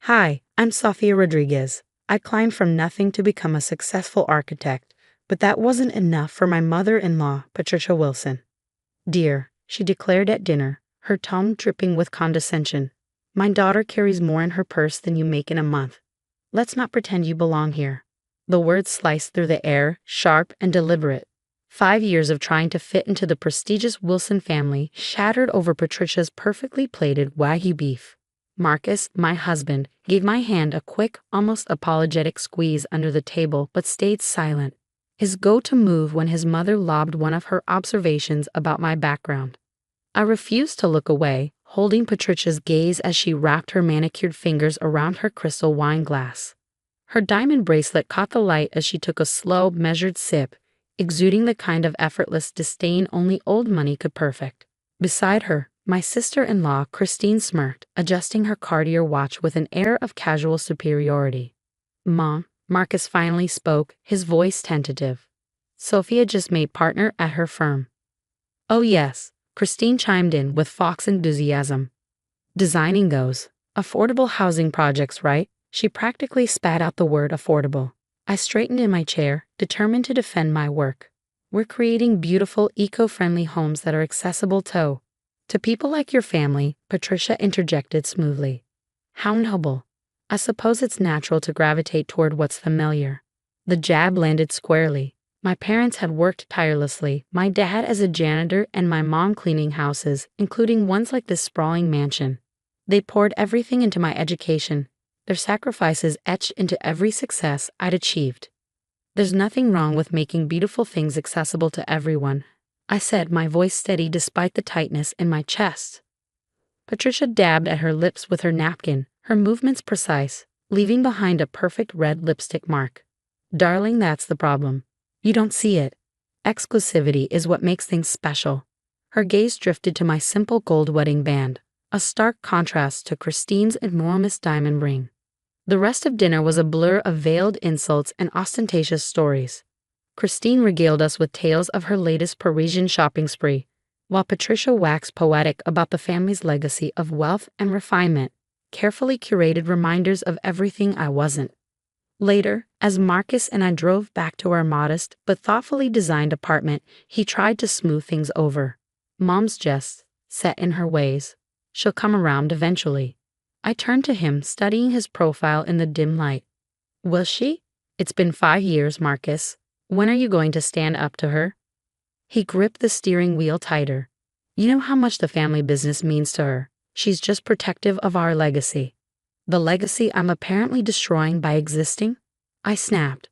Hi, I'm Sofia Rodriguez. I climbed from nothing to become a successful architect, but that wasn't enough for my mother-in-law, Patricia Wilson. Dear, she declared at dinner, her tone dripping with condescension. My daughter carries more in her purse than you make in a month. Let's not pretend you belong here. The words sliced through the air, sharp and deliberate. 5 years of trying to fit into the prestigious Wilson family shattered over Patricia's perfectly plated Wagyu beef. Marcus, my husband, gave my hand a quick, almost apologetic squeeze under the table but stayed silent. His go-to move when his mother lobbed one of her observations about my background. I refused to look away, holding Patricia's gaze as she wrapped her manicured fingers around her crystal wine glass. Her diamond bracelet caught the light as she took a slow, measured sip, exuding the kind of effortless disdain only old money could perfect. Beside her, my sister-in-law, Christine, smirked, adjusting her Cartier watch with an air of casual superiority. Mom, Marcus finally spoke, his voice tentative. Sophia just made partner at her firm. Oh yes, Christine chimed in with fox enthusiasm. Designing those affordable housing projects, right? She practically spat out the word affordable. I straightened in my chair, determined to defend my work. We're creating beautiful, eco-friendly homes that are accessible to people like your family, Patricia interjected smoothly. How noble. I suppose it's natural to gravitate toward what's familiar. The jab landed squarely. My parents had worked tirelessly, my dad as a janitor and my mom cleaning houses, including ones like this sprawling mansion. They poured everything into my education, their sacrifices etched into every success I'd achieved. There's nothing wrong with making beautiful things accessible to everyone, I said, my voice steady despite the tightness in my chest. Patricia dabbed at her lips with her napkin, her movements precise, leaving behind a perfect red lipstick mark. Darling, that's the problem. You don't see it. Exclusivity is what makes things special. Her gaze drifted to my simple gold wedding band, a stark contrast to Christine's enormous diamond ring. The rest of dinner was a blur of veiled insults and ostentatious stories. Christine regaled us with tales of her latest Parisian shopping spree, while Patricia waxed poetic about the family's legacy of wealth and refinement, carefully curated reminders of everything I wasn't. Later, as Marcus and I drove back to our modest but thoughtfully designed apartment, he tried to smooth things over. Mom's just set in her ways. She'll come around eventually. I turned to him, studying his profile in the dim light. Will she? It's been 5 years, Marcus. When are you going to stand up to her? He gripped the steering wheel tighter. You know how much the family business means to her. She's just protective of our legacy. The legacy I'm apparently destroying by existing? I snapped.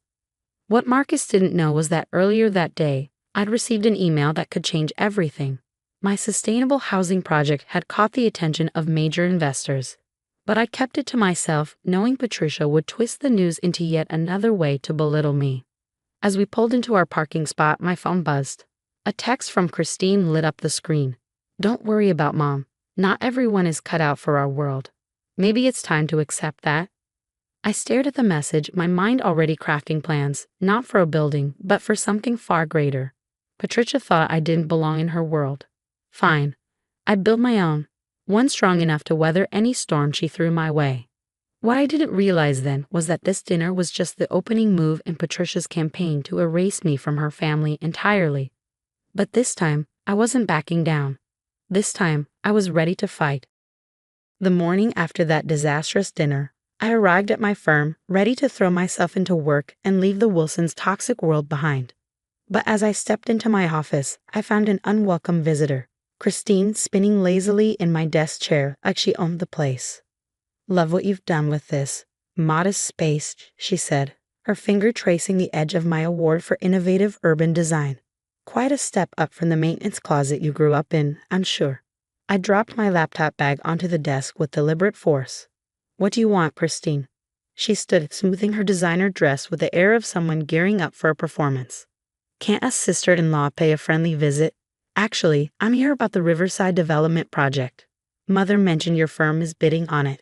What Marcus didn't know was that earlier that day, I'd received an email that could change everything. My sustainable housing project had caught the attention of major investors. But I kept it to myself, knowing Patricia would twist the news into yet another way to belittle me. As we pulled into our parking spot, my phone buzzed. A text from Christine lit up the screen. Don't worry about Mom. Not everyone is cut out for our world. Maybe it's time to accept that. I stared at the message, my mind already crafting plans, not for a building, but for something far greater. Patricia thought I didn't belong in her world. Fine. I'd build my own, one strong enough to weather any storm she threw my way. What I didn't realize then was that this dinner was just the opening move in Patricia's campaign to erase me from her family entirely. But this time, I wasn't backing down. This time, I was ready to fight. The morning after that disastrous dinner, I arrived at my firm, ready to throw myself into work and leave the Wilsons' toxic world behind. But as I stepped into my office, I found an unwelcome visitor, Christine spinning lazily in my desk chair like she owned the place. Love what you've done with this modest space, she said, her finger tracing the edge of my award for innovative urban design. Quite a step up from the maintenance closet you grew up in, I'm sure. I dropped my laptop bag onto the desk with deliberate force. What do you want, Christine? She stood, smoothing her designer dress with the air of someone gearing up for a performance. Can't a sister-in-law pay a friendly visit? Actually, I'm here about the Riverside Development Project. Mother mentioned your firm is bidding on it.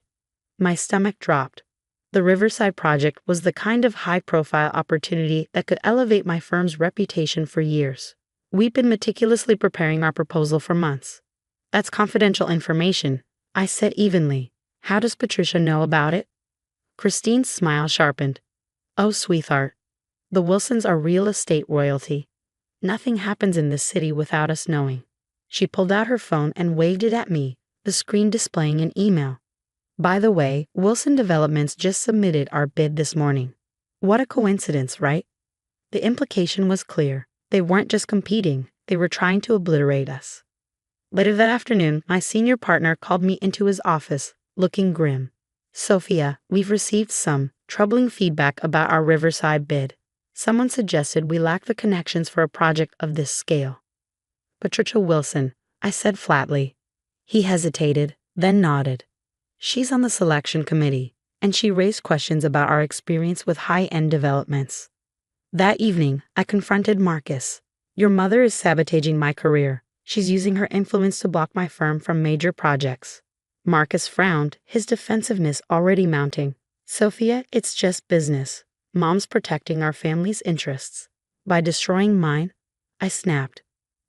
My stomach dropped. The Riverside project was the kind of high-profile opportunity that could elevate my firm's reputation for years. We'd been meticulously preparing our proposal for months. That's confidential information, I said evenly. How does Patricia know about it? Christine's smile sharpened. Oh, sweetheart. The Wilsons are real estate royalty. Nothing happens in this city without us knowing. She pulled out her phone and waved it at me, the screen displaying an email. By the way, Wilson Developments just submitted our bid this morning. What a coincidence, right? The implication was clear. They weren't just competing, they were trying to obliterate us. Later that afternoon, my senior partner called me into his office, looking grim. Sophia, we've received some troubling feedback about our Riverside bid. Someone suggested we lack the connections for a project of this scale. Patricia Wilson, I said flatly. He hesitated, then nodded. She's on the selection committee, and she raised questions about our experience with high-end developments. That evening, I confronted Marcus. Your mother is sabotaging my career. She's using her influence to block my firm from major projects. Marcus frowned, his defensiveness already mounting. Sophia, it's just business. Mom's protecting our family's interests. By destroying mine, I snapped.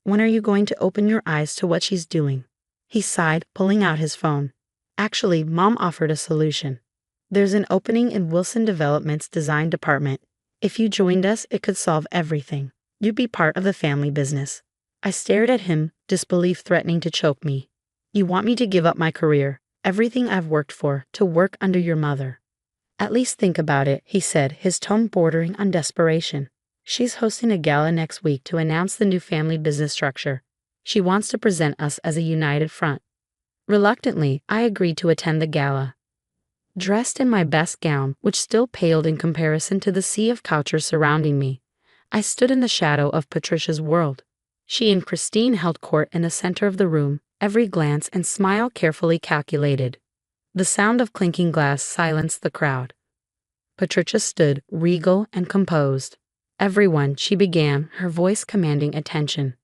When are you going to open your eyes to what she's doing? He sighed, pulling out his phone. Actually, Mom offered a solution. There's an opening in Wilson Development's design department. If you joined us, it could solve everything. You'd be part of the family business. I stared at him, disbelief threatening to choke me. You want me to give up my career, everything I've worked for, to work under your mother? At least think about it, he said, his tone bordering on desperation. She's hosting a gala next week to announce the new family business structure. She wants to present us as a united front. Reluctantly, I agreed to attend the gala. Dressed in my best gown, which still paled in comparison to the sea of culture surrounding me, I stood in the shadow of Patricia's world. She and Christine held court in the center of the room, every glance and smile carefully calculated. The sound of clinking glass silenced the crowd. Patricia stood, regal and composed. Everyone, she began, her voice commanding attention.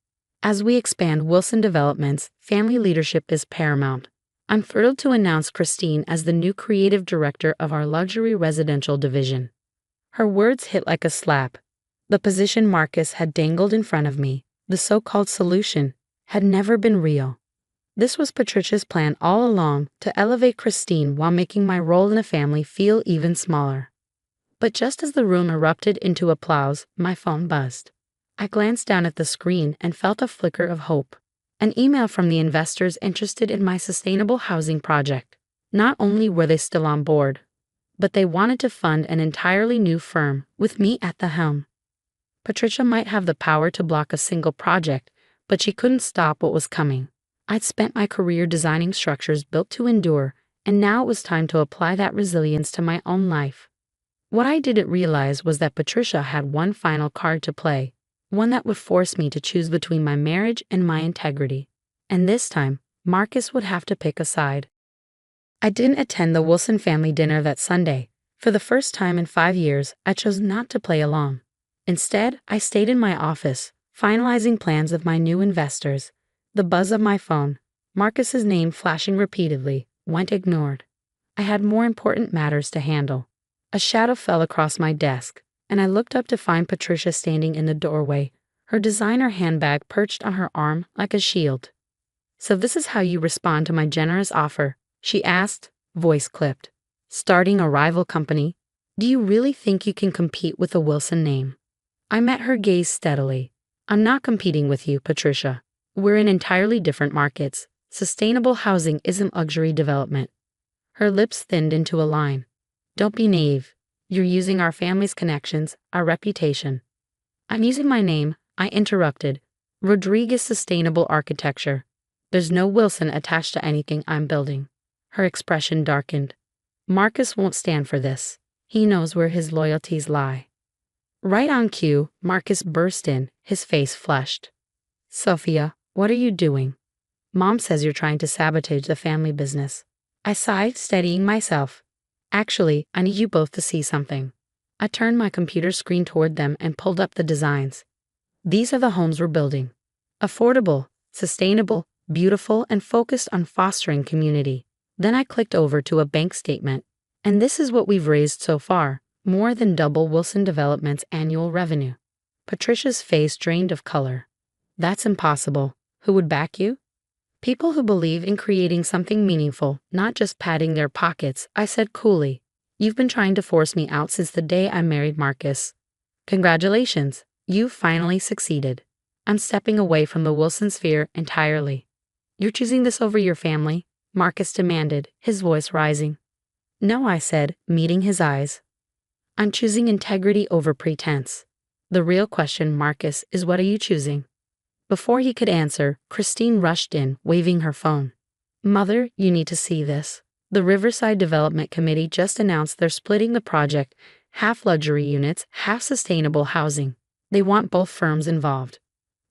As we expand Wilson Developments, family leadership is paramount. I'm thrilled to announce Christine as the new creative director of our luxury residential division. Her words hit like a slap. The position Marcus had dangled in front of me, the so-called solution, had never been real. This was Patricia's plan all along, to elevate Christine while making my role in the family feel even smaller. But just as the room erupted into applause, my phone buzzed. I glanced down at the screen and felt a flicker of hope. An email from the investors interested in my sustainable housing project. Not only were they still on board, but they wanted to fund an entirely new firm, with me at the helm. Patricia might have the power to block a single project, but she couldn't stop what was coming. I'd spent my career designing structures built to endure, and now it was time to apply that resilience to my own life. What I didn't realize was that Patricia had one final card to play, one that would force me to choose between my marriage and my integrity. And this time, Marcus would have to pick a side. I didn't attend the Wilson family dinner that Sunday. For the first time in 5 years, I chose not to play along. Instead, I stayed in my office, finalizing plans of my new investors. The buzz of my phone, Marcus's name flashing repeatedly, went ignored. I had more important matters to handle. A shadow fell across my desk, and I looked up to find Patricia standing in the doorway, her designer handbag perched on her arm like a shield. So this is how you respond to my generous offer, she asked, voice clipped. Starting a rival company? Do you really think you can compete with the Wilson name? I met her gaze steadily. I'm not competing with you, Patricia. We're in entirely different markets. Sustainable housing isn't luxury development. Her lips thinned into a line. Don't be naive. You're using our family's connections, our reputation. I'm using my name, I interrupted. Rodriguez Sustainable Architecture. There's no Wilson attached to anything I'm building. Her expression darkened. Marcus won't stand for this. He knows where his loyalties lie. Right on cue, Marcus burst in, his face flushed. Sophia, what are you doing? Mom says you're trying to sabotage the family business. I sighed, steadying myself. Actually, I need you both to see something. I turned my computer screen toward them and pulled up the designs. These are the homes we're building. Affordable, sustainable, beautiful, and focused on fostering community. Then I clicked over to a bank statement. And this is what we've raised so far, more than double Wilson Development's annual revenue. Patricia's face drained of color. That's impossible. Who would back you? People who believe in creating something meaningful, not just padding their pockets, I said coolly. You've been trying to force me out since the day I married Marcus. Congratulations, you finally succeeded. I'm stepping away from the Wilson sphere entirely. You're choosing this over your family? Marcus demanded, his voice rising. No, I said, meeting his eyes. I'm choosing integrity over pretense. The real question, Marcus, is what are you choosing? Before he could answer, Christine rushed in, waving her phone. Mother, you need to see this. The Riverside Development Committee just announced they're splitting the project, half luxury units, half sustainable housing. They want both firms involved.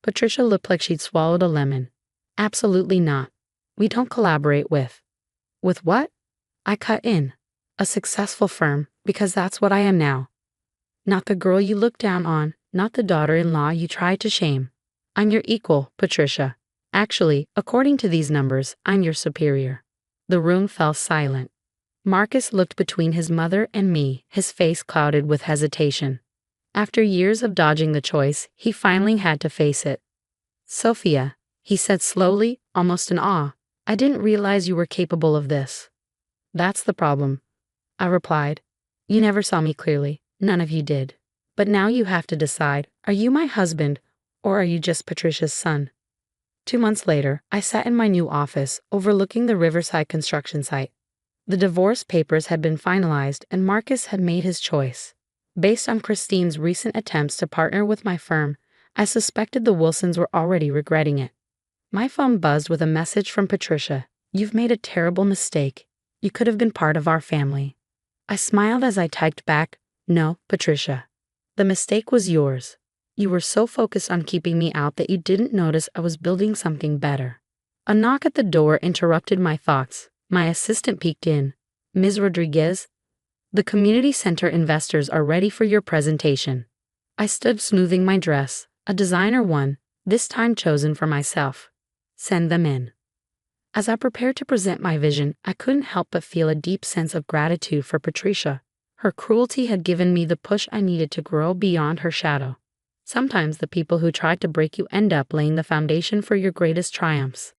Patricia looked like she'd swallowed a lemon. Absolutely not. We don't collaborate with. With what? I cut in. A successful firm, because that's what I am now. Not the girl you look down on, not the daughter-in-law you tried to shame. I'm your equal, Patricia. Actually, according to these numbers, I'm your superior. The room fell silent. Marcus looked between his mother and me, his face clouded with hesitation. After years of dodging the choice, he finally had to face it. Sophia, he said slowly, almost in awe, I didn't realize you were capable of this. That's the problem, I replied. You never saw me clearly. None of you did. But now you have to decide, are you my husband, or are you just Patricia's son? 2 months later, I sat in my new office, overlooking the Riverside construction site. The divorce papers had been finalized, and Marcus had made his choice. Based on Christine's recent attempts to partner with my firm, I suspected the Wilsons were already regretting it. My phone buzzed with a message from Patricia. You've made a terrible mistake. You could have been part of our family. I smiled as I typed back, no, Patricia. The mistake was yours. You were so focused on keeping me out that you didn't notice I was building something better. A knock at the door interrupted my thoughts. My assistant peeked in. Ms. Rodriguez? The community center investors are ready for your presentation. I stood smoothing my dress, a designer one, this time chosen for myself. Send them in. As I prepared to present my vision, I couldn't help but feel a deep sense of gratitude for Patricia. Her cruelty had given me the push I needed to grow beyond her shadow. Sometimes the people who try to break you end up laying the foundation for your greatest triumphs.